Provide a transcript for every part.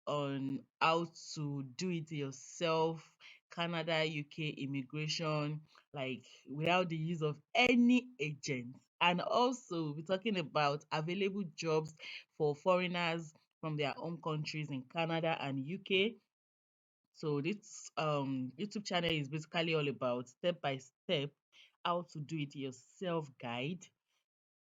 on how to do it yourself, Canada, UK immigration, like without the use of any agent. And also, we're talking about available jobs for foreigners from their home countries in Canada and UK. So this YouTube channel is basically all about step by step how to do it yourself guide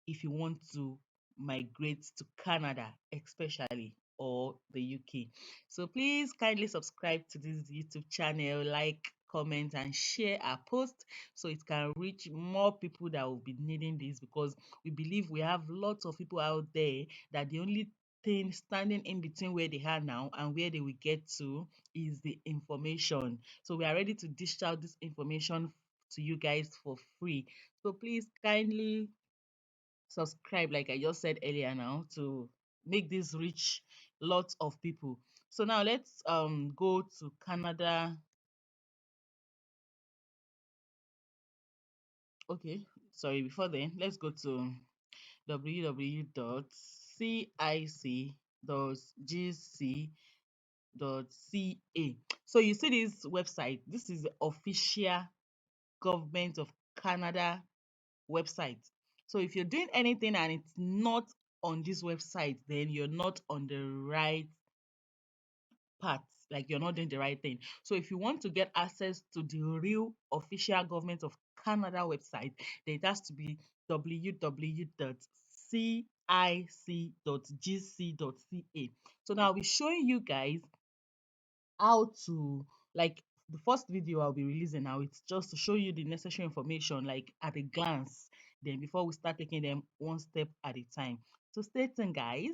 if you want to migrate to Canada, especially, or the UK. So please kindly subscribe to this YouTube channel, like, comment, and share our post so it can reach more people that will be needing this, because we believe we have lots of people out there that the only thing standing in between where they are now and where they will get to is the information. So we are ready to dish out this information to you guys for free. So please kindly subscribe, like I just said earlier now, to make this reach lots of people. So now let's go to Canada. Okay, sorry, before then let's go to www.cic.gc.ca. So you see this website, this is the official government of Canada website. So if you're doing anything and it's not on this website, then you're not on the right path, like you're not doing the right thing. So if you want to get access to the real official government of Canada website, then it has to be www.cic.gc.ca. So now I'll be showing you guys how to, like, the first video I'll be releasing now, it's just to show you the necessary information like at a glance, then before we start taking them one step at a time. So stay tuned, guys.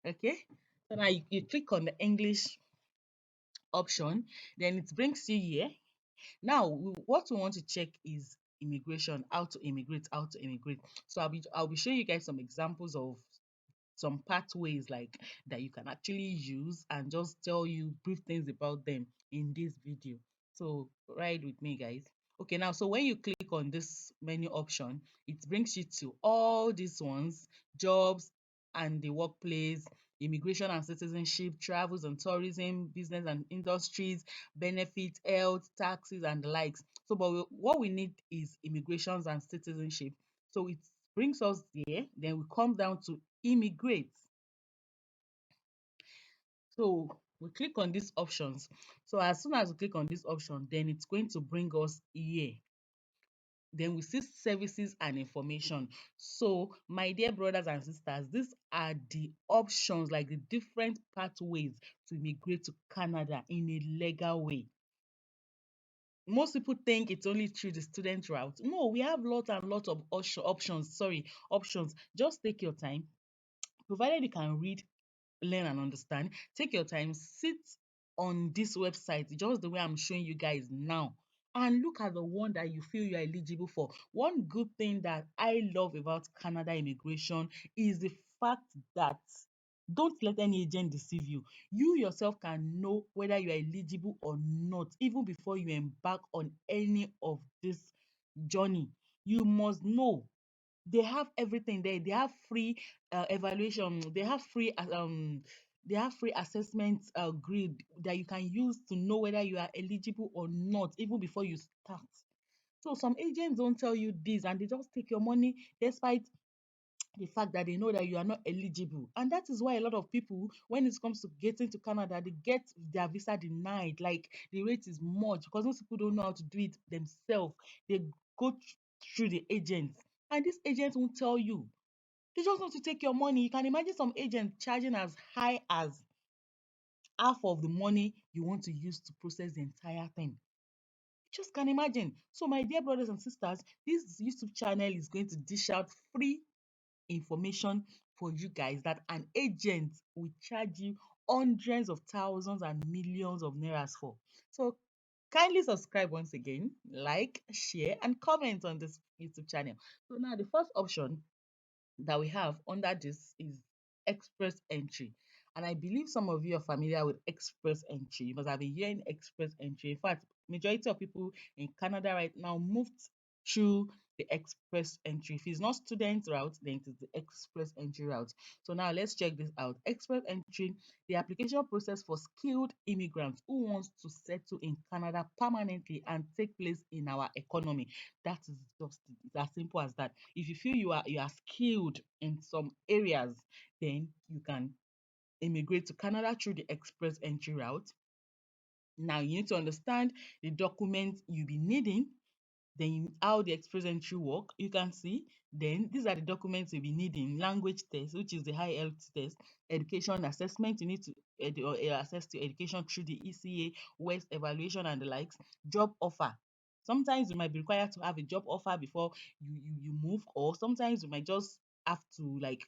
Okay, so now you click on the English option, then it brings you here. Now what we want to check is immigration, how to immigrate, so I'll be showing you guys some examples of some pathways like that you can actually use, and just tell you brief things about them in this video. So ride with me, guys. Okay, now so when you click on this menu option, it brings you to all these ones: jobs and the workplace, immigration and citizenship, travels and tourism, business and industries, benefits, health, taxes, and the likes. So but what we need is immigrations and citizenship. So it brings us there, then we come down to immigrate. So we click on these options. So as soon as we click on this option, then it's going to bring us here. Then we see services and information. So my dear brothers and sisters, these are the options, like the different pathways to immigrate to Canada in a legal way. Most people think it's only through the student route. No, we have lots and lots of options. Just take your time, provided you can read, learn, and understand. Take your time, sit on this website just the way I'm showing you guys now, and look at the one that you feel you are eligible for. One good thing that I love about Canada immigration is the fact that don't let any agent deceive you. You yourself can know whether you are eligible or not even before you embark on any of this journey. You must know. They have everything there. They have free evaluation. They have free assessment grid that you can use to know whether you are eligible or not even before you start. So some agents don't tell you this, and they just take your money despite the fact that they know that you are not eligible. And that is why a lot of people, when it comes to getting to Canada, they get their visa denied. Like the rate is much because most people don't know how to do it themselves. They go through the agents, and these agents won't tell you. They just want to take your money. You can imagine some agents charging as high as half of the money you want to use to process the entire thing. You just can imagine. So my dear brothers and sisters, this YouTube channel is going to dish out free information for you guys that an agent will charge you hundreds of thousands and millions of nairas for. So kindly subscribe once again, like, share, and comment on this YouTube channel. So now the first option that we have under this is express entry. And I believe some of you are familiar with express entry. You must have been hearing express entry. In fact, majority of people in Canada right now moved through the express entry. If it's not student route, then it is the express entry route. So now let's check this out. Express entry, the application process for skilled immigrants who wants to settle in Canada permanently and take place in our economy. That is just it's as simple as that. If you feel you are skilled in some areas, then you can immigrate to Canada through the express entry route. Now you need to understand the documents you'll be needing, then how the express entry work. You can see, then these are the documents you'll be needing: language test, which is the high IELTS test; education assessment, you need to assess your education through the ECA, West evaluation and the likes; job offer. Sometimes you might be required to have a job offer before you move, or sometimes you might just have to like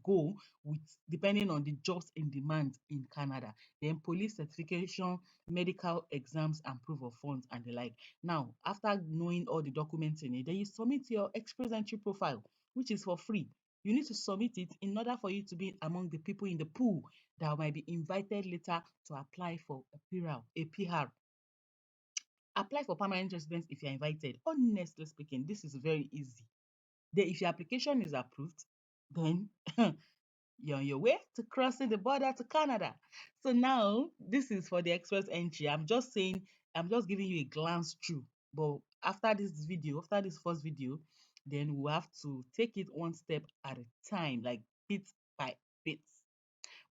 go with, depending on the jobs in demand in Canada. Then police certification, medical exams and proof of funds and the like. Now, after knowing all the documents in it, then you submit your express entry profile, which is for free. You need to submit it in order for you to be among the people in the pool that might be invited later to apply for a PR. Apply for permanent residence if you're invited. Honestly speaking, this is very easy. Then if your application is approved, then you're on your way to crossing the border to Canada. So now this is for the express entry. I'm just giving you a glance through. But after this first video, then we'll have to take it one step at a time, like bit by bit.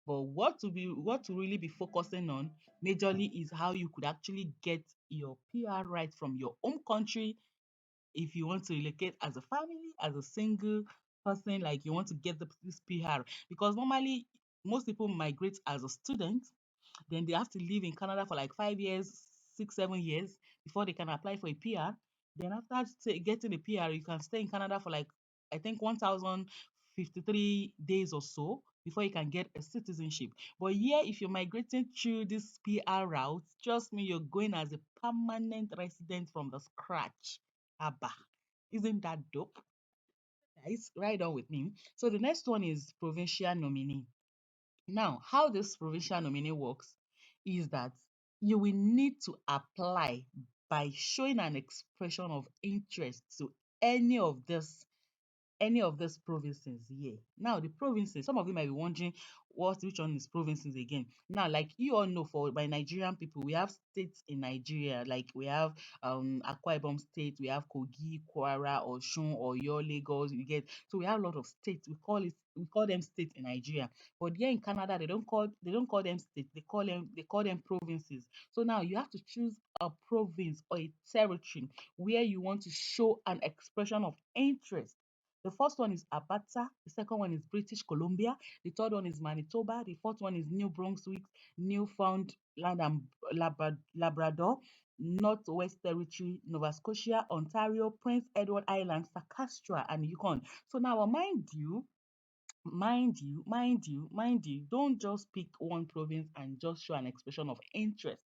But what to really be focusing on majorly is how you could actually get your PR right from your home country if you want to relocate as a family, as a single person, like you want to get this PR. Because normally most people migrate as a student, then they have to live in Canada for like 5 years, 6, 7 years before they can apply for a PR. Then after getting a PR, you can stay in Canada for like, I think, 1,053 days or so before you can get a citizenship. But here, if you're migrating through this PR route, trust me, you're going as a permanent resident from the scratch. Abba, isn't that dope? Guys, right on with me. So the next one is provincial nominee. Now, how this provincial nominee works is that you will need to apply by showing an expression of interest to any of this any of these provinces here. Now, the provinces, some of you might be wondering which one is provinces again. Now, like you all know, for by Nigerian people, we have states in Nigeria. Like we have Akwa Ibom State, we have Kogi, Kwara, Osun, Oyo, Lagos. You get, so we have a lot of states. We call them states in Nigeria. But here in Canada, they don't call them states. They call them provinces. So now you have to choose a province or a territory where you want to show an expression of interest. The first one is Alberta, the second one is British Columbia, the third one is Manitoba, the fourth one is New Brunswick, Newfoundland and Labrador, Northwest Territory, Nova Scotia, Ontario, Prince Edward Island, Saskatchewan, and Yukon. So now, mind you, don't just pick one province and just show an expression of interest,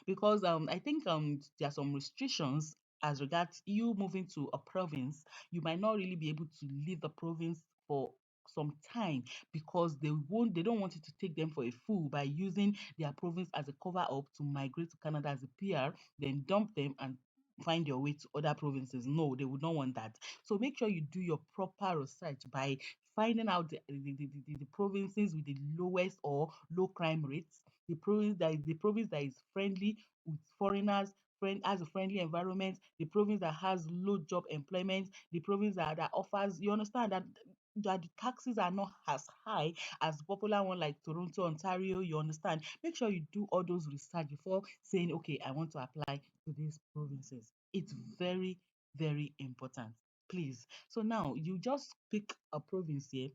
because I think there are some restrictions as regards you moving to a province. You might not really be able to leave the province for some time, because they don't want you to take them for a fool by using their province as a cover up to migrate to Canada as a PR, then dump them and find your way to other provinces. No, they would not want that. So make sure you do your proper research by finding out the provinces with the lowest or low crime rates, the province that is friendly with foreigners, has a friendly environment, the province that has low job employment, the province that offers, you understand that the taxes are not as high as the popular one like Toronto, Ontario. You understand? Make sure you do all those research before saying, okay, I want to apply to these provinces. It's very, very important. Please. So now you just pick a province here,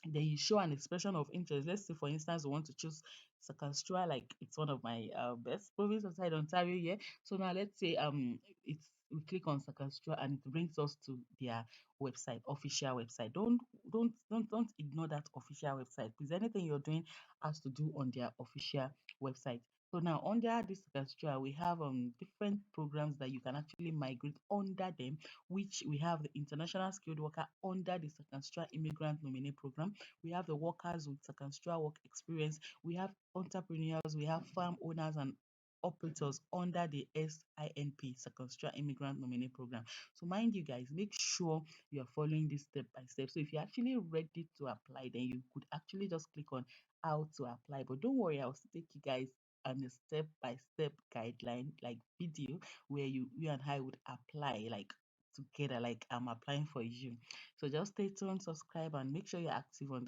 then you show an expression of interest. Let's say, for instance, we want to choose Saskatchewan, like it's one of my best province outside Ontario here. So now let's say it's we click on Saskatchewan and it brings us to their website, official website. Don't ignore that official website. Please, anything you're doing has to do on their official website. So now under this Saskatchewan, we have different programs that you can actually migrate under them, which we have the international skilled worker under the Saskatchewan Immigrant Nominee Program. We have the workers with Saskatchewan work experience. We have entrepreneurs. We have farm owners and operators under the SINP, Circumstantial Immigrant Nominee Program. So mind you guys, make sure you're following this step by step. So if you're actually ready to apply, then you could actually just click on how to apply. But don't worry, I'll still take you guys on a step by step guideline, like video, where you and I would apply like together, like I'm applying for you. So just stay tuned, subscribe, and make sure you're active on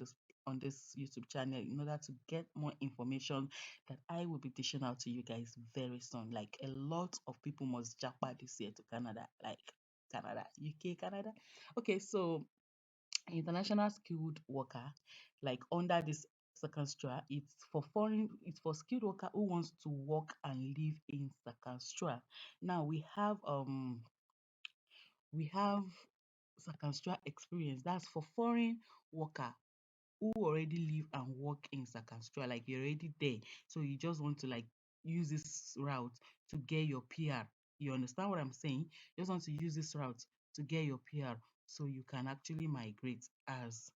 this YouTube channel in order to get more information that I will be dishing out to you guys very soon. Like a lot of people must jump this year to Canada, like Canada, UK, Canada. Okay, so international skilled worker, like under this second straw, it's for skilled worker who wants to work and live in second straw. Now we have circumstantial experience. That's for foreign worker who already live and work in circumstantial, like you're already there. So you just want to like use this route to get your PR. You understand what I'm saying? You just want to use this route to get your PR so you can actually migrate as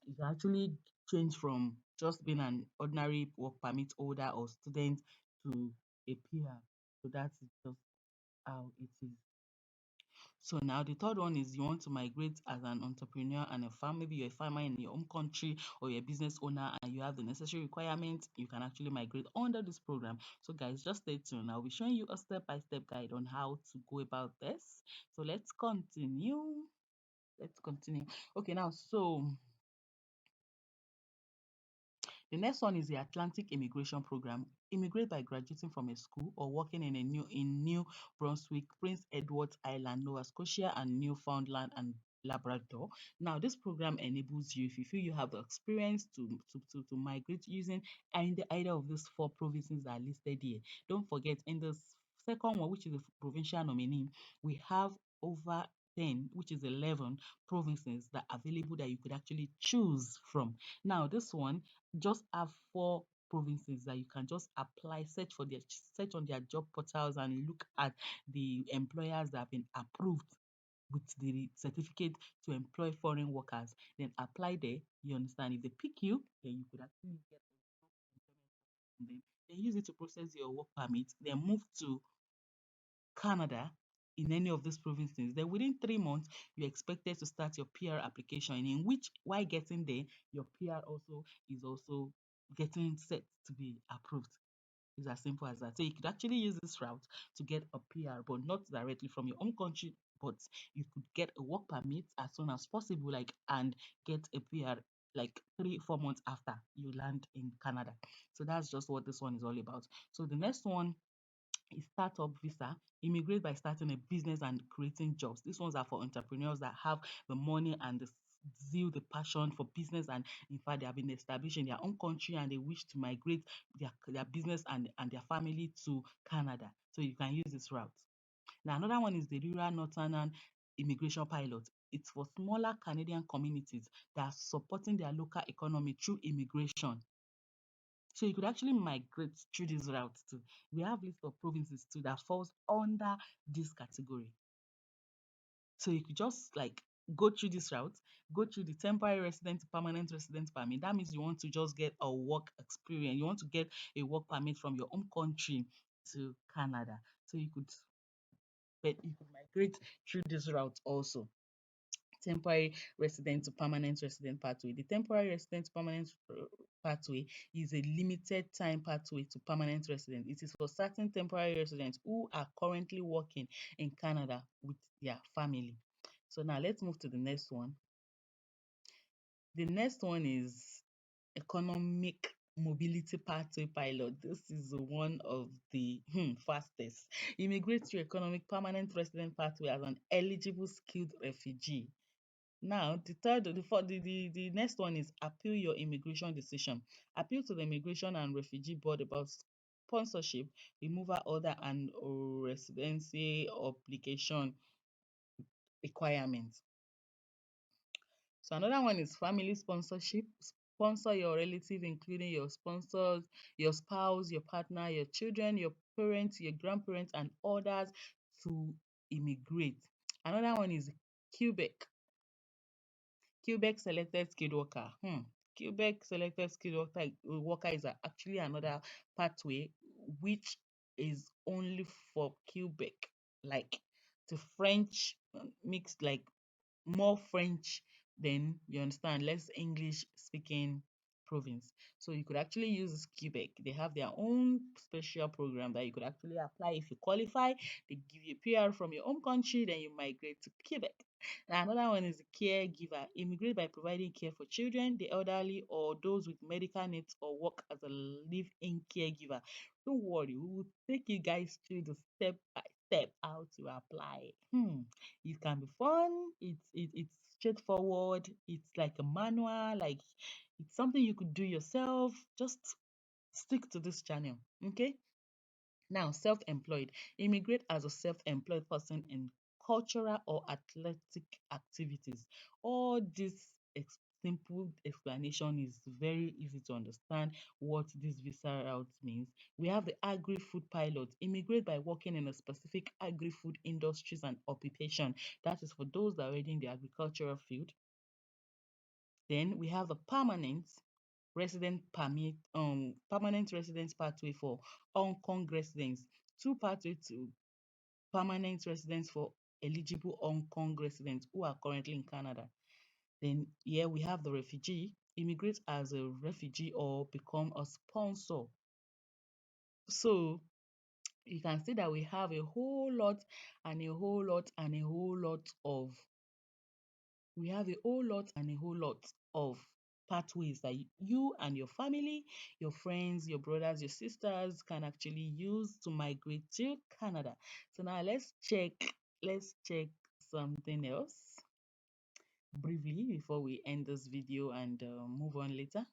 you can actually change from just being an ordinary work permit holder or student to a PR. So that's just how it is. So now the third one is you want to migrate as an entrepreneur and a farm. Maybe you're a farmer in your home country or you're a business owner and you have the necessary requirements, you can actually migrate under this program. So guys, just stay tuned. I'll be showing you a step-by-step guide on how to go about this. So let's continue. Let's continue. Okay, now the next one is the Atlantic Immigration Program. Immigrate by graduating from a school or working in New Brunswick, Prince Edward Island, Nova Scotia, and Newfoundland and Labrador. Now, this program enables you, if you feel you have the experience to migrate using either of these four provinces that are listed here. Don't forget, in the second one, which is the provincial nominee, we have over 10, which is 11 provinces that are available that you could actually choose from. Now, this one just have four provinces that you can just apply, search on their job portals and look at the employers that have been approved with the certificate to employ foreign workers. Then apply there. You understand? If they pick you, then you could actually get from them. Then use it to process your work permit. Then move to Canada in any of these provinces. Then within 3 months, you're expected to start your PR application, in which while getting there, your PR also is also getting set to be approved. It's as simple as that. So you could actually use this route to get a PR, but not directly from your home country, but you could get a work permit as soon as possible, like and get a PR like 3 4 months after you land in Canada. So that's just what this one is all about. So the next one is startup visa. Immigrate by starting a business and creating jobs. These ones are for entrepreneurs that have the money and the zeal, the passion for business, and in fact, they have been established in their own country and they wish to migrate their business and their family to Canada. So you can use this route. Now, another one is the Rural Northern Immigration Pilot. It's for smaller Canadian communities that are supporting their local economy through immigration. So you could actually migrate through this route too. We have list of provinces too that falls under this category. So you could just like go through this route, go through the temporary resident to permanent resident permit. That means you want to just get a work experience. You want to get a work permit from your home country to Canada. So you could migrate through this route also. Temporary resident to permanent resident pathway. The temporary resident to permanent pathway is a limited time pathway to permanent resident. It is for certain temporary residents who are currently working in Canada with their family. So now let's move to the next one. The next one is economic mobility pathway pilot. This is one of the fastest. Immigrate to economic permanent resident pathway as an eligible skilled refugee. Now, the next one is appeal your immigration decision. Appeal to the Immigration and Refugee Board about sponsorship, removal order, and residency application requirements. So another one is family sponsorship. Sponsor your relative, including your sponsors, your spouse, your partner, your children, your parents, your grandparents, and others to immigrate. Another one is Quebec. Quebec selected skilled worker. Quebec selected skilled worker is actually another pathway which is only for Quebec, like the French mixed, like more French than, you understand, less English speaking province. So you could actually use Quebec. They have their own special program that you could actually apply if you qualify. They give you PR from your home country, then you migrate to Quebec. Now, another one is the caregiver. Immigrate by providing care for children, the elderly, or those with medical needs, or work as a live-in caregiver. Don't worry, we will take you guys through the step by step how to apply. It can be fun. It's straightforward. It's like a manual. Like it's something you could do yourself. Just stick to this channel, okay? Now, self-employed. Immigrate as a self-employed person in cultural or athletic activities. All this simple explanation is very easy to understand what this visa route means. We have the agri-food pilot. Immigrate by working in a specific agri-food industries and occupation. That is for those that are already in the agricultural field. Then we have the permanent residence pathway for Hong Kong residents. Two pathway to permanent residence for eligible Hong Kong residents who are currently in Canada. Then here we have the refugee. Immigrate as a refugee or become a sponsor. So you can see that we have a whole lot and a whole lot and a whole lot of pathways that you and your family, your friends, your brothers, your sisters can actually use to migrate to Canada. So now let's check something else briefly before we end this video and move on later.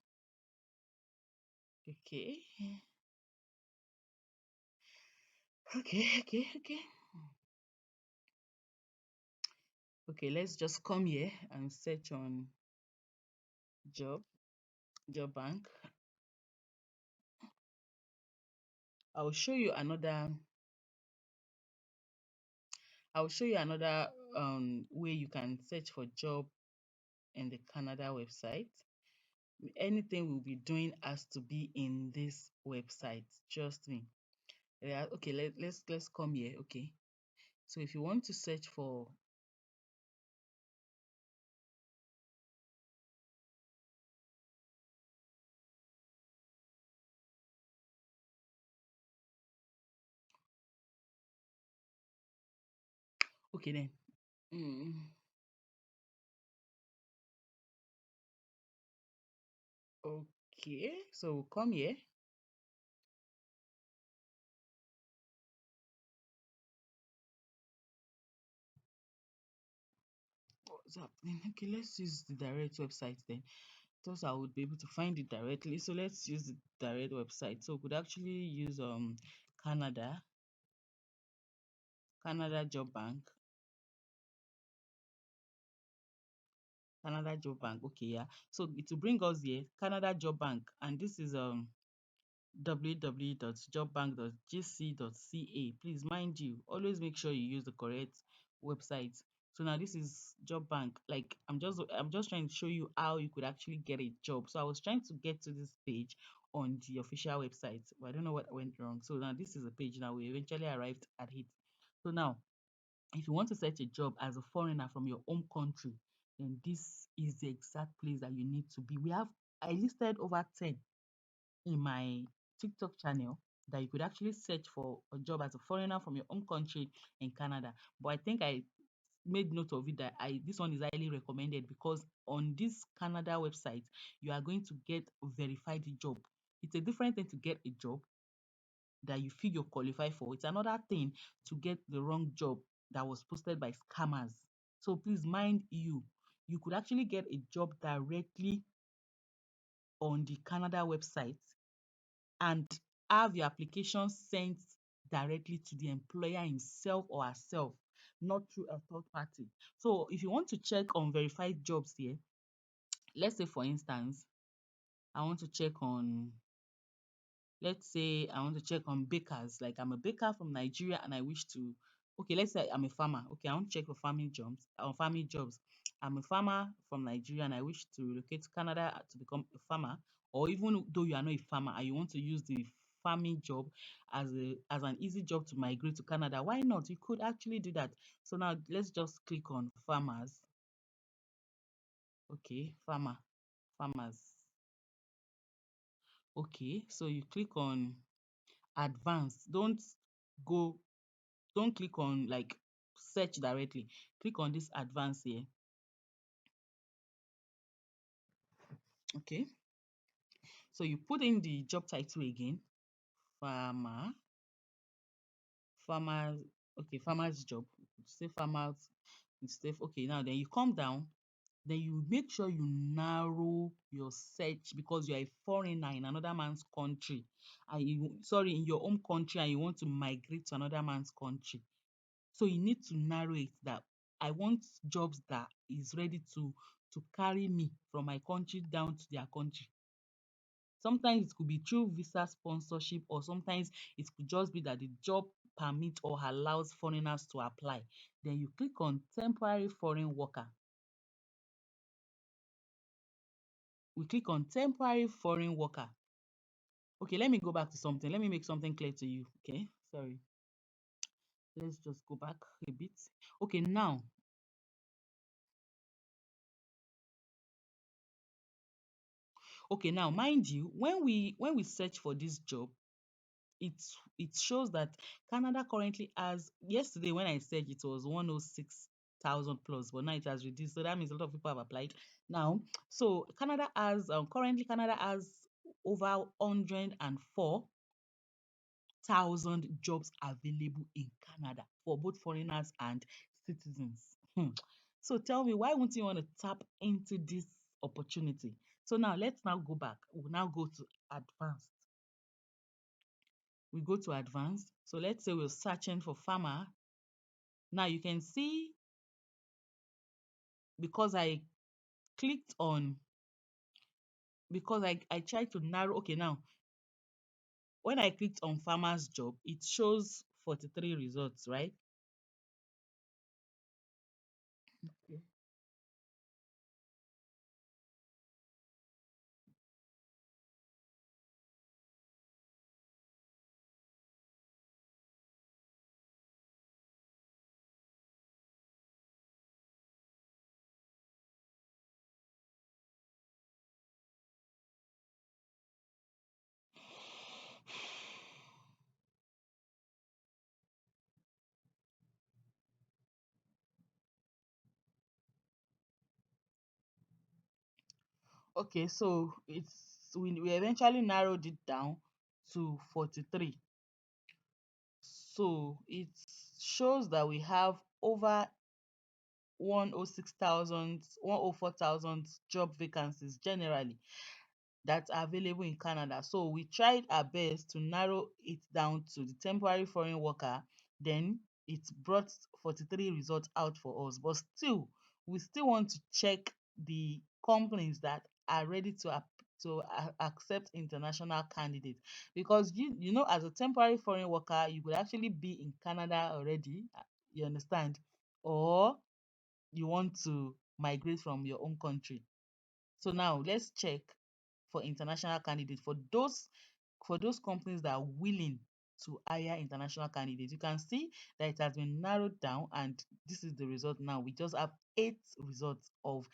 Okay. Okay. Okay, let's just come here and search on job bank. I'll show you another way you can search for job in the Canada website. Anything we'll be doing has to be in this website. Trust me. Yeah, okay, let's come here. Okay. So if you want to search for okay then. Okay, so we'll come here. What's happening? Okay, let's use the direct website then. Thus I would be able to find it directly. So let's use the direct website. So we could actually use Canada Job Bank. Canada Job Bank. Okay, yeah. So it will bring us here, Canada Job Bank, and this is www.jobbank.gc.ca. Please, mind you, always make sure you use the correct website. So now this is job bank. Like I'm just trying to show you how you could actually get a job. So I was trying to get to this page on the official website, but I don't know what went wrong. So now this is a page. Now we eventually arrived at it. So now if you want to search a job as a foreigner from your home country, then this is the exact place that you need to be. I listed over 10 in my TikTok channel that you could actually search for a job as a foreigner from your home country in Canada. But I think I made note of it that this one is highly recommended because on this Canada website, you are going to get a verified job. It's a different thing to get a job that you feel you're qualified for. It's another thing to get the wrong job that was posted by scammers. So please mind you, you could actually get a job directly on the Canada website and have your application sent directly to the employer himself or herself, not through a third party. So if you want to check on verified jobs here, let's say for instance, I want to check on, let's say I want to check on bakers. Like I'm a baker from Nigeria and I wish to, okay, let's say I'm a farmer. Okay, I want to check for farming jobs. I'm a farmer from Nigeria and I wish to relocate to Canada to become a farmer. Or even though you are not a farmer and you want to use the farming job as an easy job to migrate to Canada, why not? You could actually do that. So now let's just click on farmers. Okay, farmers. Okay, so you click on advanced. Go, don't click on like search directly. Click on this advanced here. Okay, so you put in the job title again, farmer, farmers. Okay, farmers job. Say farmers instead. Okay, now then you come down. Then you make sure you narrow your search because you're a foreigner in another man's country, and in your home country, and you want to migrate to another man's country. So you need to narrow it that I want jobs that is ready to carry me from my country down to their country. Sometimes it could be through visa sponsorship, or sometimes it could just be that the job permit or allows foreigners to apply. Then you click on temporary foreign worker. We click on temporary foreign worker. Okay, let me go back to something. Let me make something clear to you. Okay, sorry. Let's just go back a bit. Okay, now, mind you, when we search for this job, it shows that Canada currently has, yesterday when I said it was 106,000 plus, but now it has reduced. So that means a lot of people have applied now. So Canada has currently Canada has over 104,000 jobs available in Canada for both foreigners and citizens. So tell me, why won't you want to tap into this opportunity? So now let's now go back. We'll now go to advanced. We go to advanced. So let's say we're searching for farmer. Now you can see, because I clicked on, because I tried to narrow. Okay, now when I clicked on farmer's job, it shows 43 results, right? Okay. Okay, so we eventually narrowed it down to 43. So it shows that we have over 104,000 job vacancies generally that are available in Canada. So we tried our best to narrow it down to the temporary foreign worker. Then it brought 43 results out for us. But still, we still want to check the companies that are ready to accept international candidates, because as a temporary foreign worker, you could actually be in Canada already. You understand? Or you want to migrate from your own country. So now let's check for international candidates, for those companies that are willing to hire international candidates. You can see that it has been narrowed down, and this is the result now. We just have 8 results of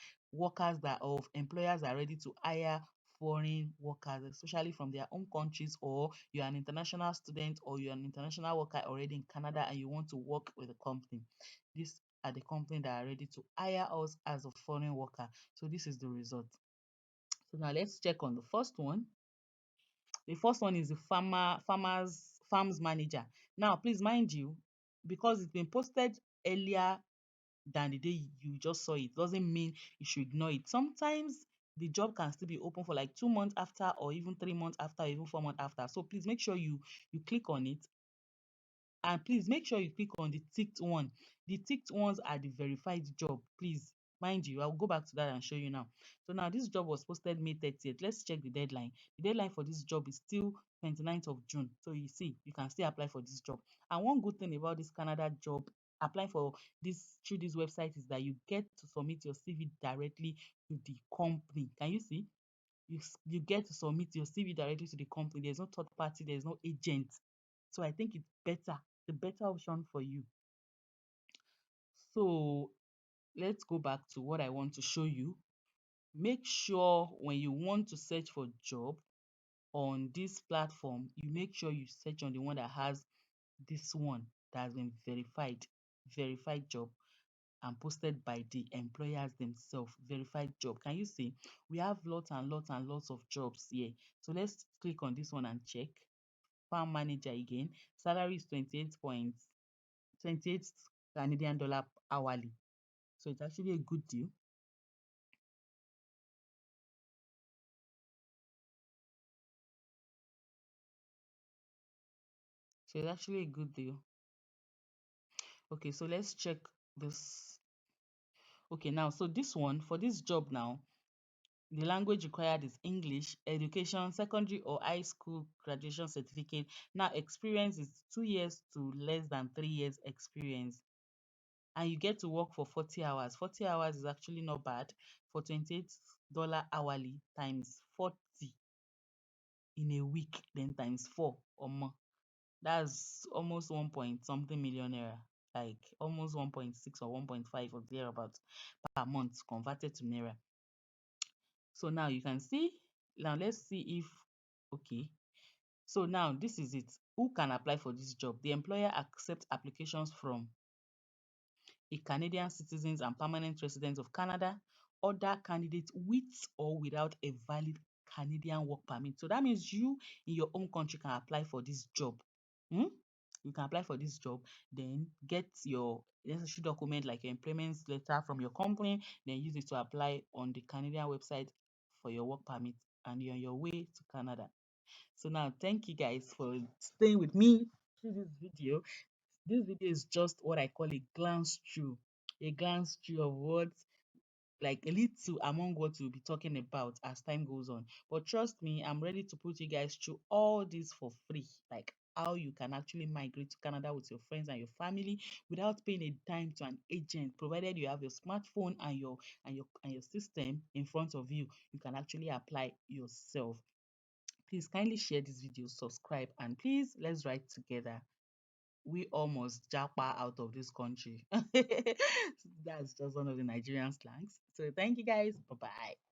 employers that are ready to hire foreign workers, especially from their own countries, or you're an international student, or you're an international worker already in Canada and you want to work with a company. These are the companies that are ready to hire us as a foreign worker. So this is the result. So now let's check on the first one. The first one is the farms manager. Now, please mind you, because it's been posted earlier than the day you just saw it, doesn't mean you should ignore it. Sometimes the job can still be open for like 2 months after, or even 3 months after, or even 4 months after. So please make sure you click on it, and please make sure you click on the ticked one. The ticked ones are the verified job. Please mind you, I'll go back to that and show you now. So now this job was posted May 30th. Let's check the deadline. The deadline for this job is still 29th of June. So you see, you can still apply for this job. And one good thing about this Canada job, applying for this through this website, is that you get to submit your CV directly to the company. Can you see? You get to submit your CV directly to the company. There's no third party, there's no agent. So I think it's better, the better option for you. So let's go back to what I want to show you. Make sure when you want to search for job on this platform, you make sure you search on the one that has this one that has been verified job, and posted by the employers themselves. Verified job. Can you see? We have lots and lots and lots of jobs here. So let's click on this one and check. Farm manager again. Salary is 28 Canadian dollar hourly. So it's actually a good deal. So it's actually a good deal. Okay, so let's check this. Okay, now, so this one, for this job now, the language required is English, education, secondary or high school graduation certificate. Now, experience is 2 years to less than 3 years experience. And you get to work for 40 hours. 40 hours is actually not bad for $28 hourly times 40 in a week, then times 4 or more. That's almost 1 point something million naira, like almost 1.6 or 1.5 or thereabouts per month converted to naira. So now you can see, now let's see if, okay. So now this is it. Who can apply for this job? The employer accepts applications from a Canadian citizens and permanent residents of Canada, other candidates with or without a valid Canadian work permit. So that means you in your own country can apply for this job. Hmm? You can apply for this job, then get your necessary document like your employment letter from your company, then use it to apply on the Canadian website for your work permit, and you're on your way to Canada. So now, thank you guys for staying with me through this video. This video is just what I call a glance through of what, like a little among what we'll be talking about as time goes on. But trust me, I'm ready to put you guys through all this for free, like how you can actually migrate to Canada with your friends and your family without paying a dime to an agent, provided you have your smartphone and your system in front of you. You can actually apply yourself. Please kindly share this video, subscribe, and please let's write together. We almost japa out of this country. That's just one of the Nigerian slangs. So thank you guys. Bye bye.